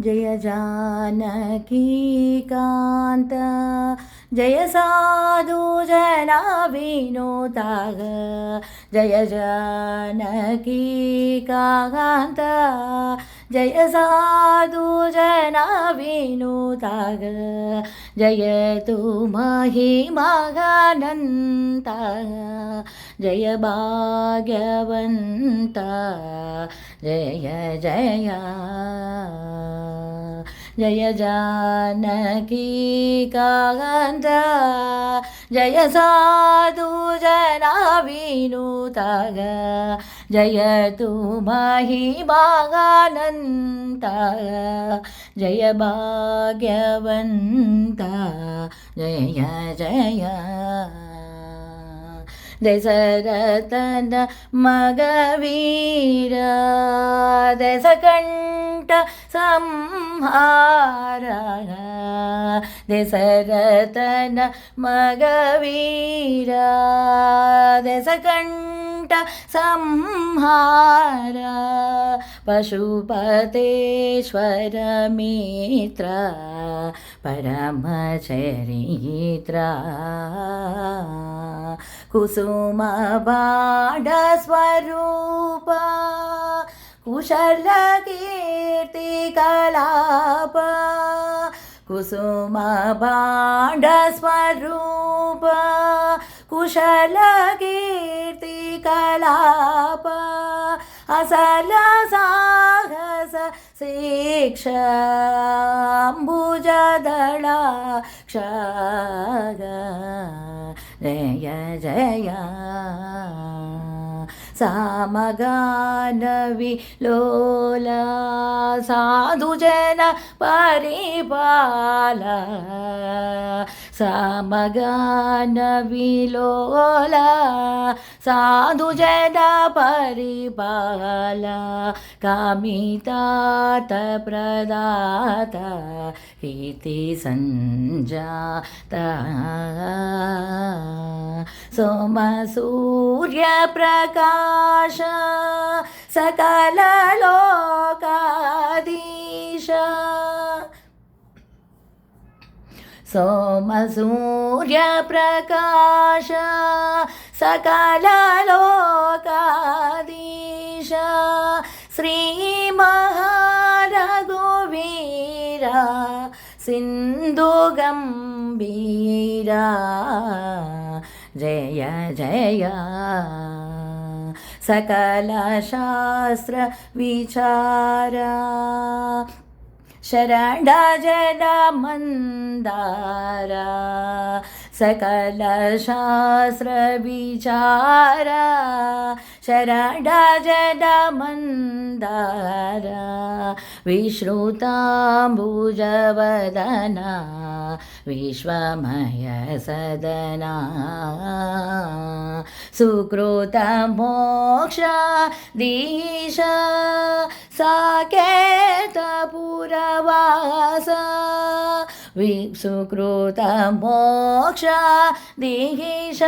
जय जानकीकान्त जय साधु जना विनुता जय जानकीकान्त जय साधु जना विनुता जय तु महिमानन्त जय भाग्यवन्त जय जय जय जानकीकान्त जय साधु जना विनुता जय तु महिमानन्त जय भाग्यवन्त जय जय दशरथन मगवीर दशकण्ठ संहार दशरथन मगवीर दशकण्ठ संहार पशुपतेश्वर मित्र परमचरित्र कुसुम बाण स्वरूप कुशल कीर्ति कलाप कुसुम बाण स्वरूप कुशल कीर्ति कलाप असल साहस शिक्षाम्बुजदला क्षग जय जय सामगानविलोला साधुजन परिपाला सामगानविलोला साधुजन परिपाला कामितात प्रदाता कीर्ति संजाता सोम सूर्य प्रकाश सकल लोकाधीश सोम सूर्य प्रकाश सकल लोकाधीश श्री महारघुवीरा सिंधु गंभीरा जय जय सकल शास्त्र विचारा शरण जन मंदारा सकल शास्त्र विचारा शरण जन मंदारा विश्रुताम्बुजवदना विश्वमय सदना सुकृत मोक्ष दीश साकेत पुरवास सुकृत मोक्ष दीश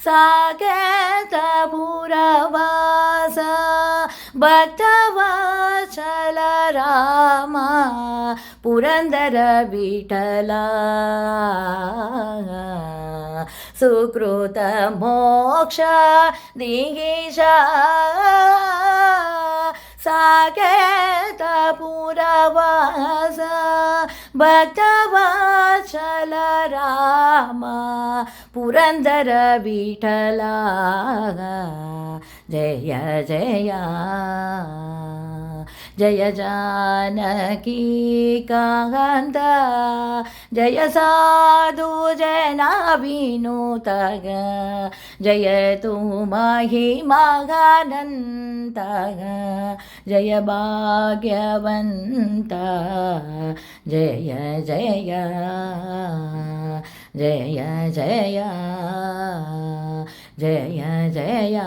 साकेत पुरवास भक्तवत्सल राम पुरंदर विठला सुकृत मोक्ष दीश साकेत पुरवास भक्तवत्सल राम पुरंदर विठला जय जय जय जानकीकान्त जय साधु जना विनुता जय तु महिमानन्त जय भाग्यवन्त जय जय जय जय जय जय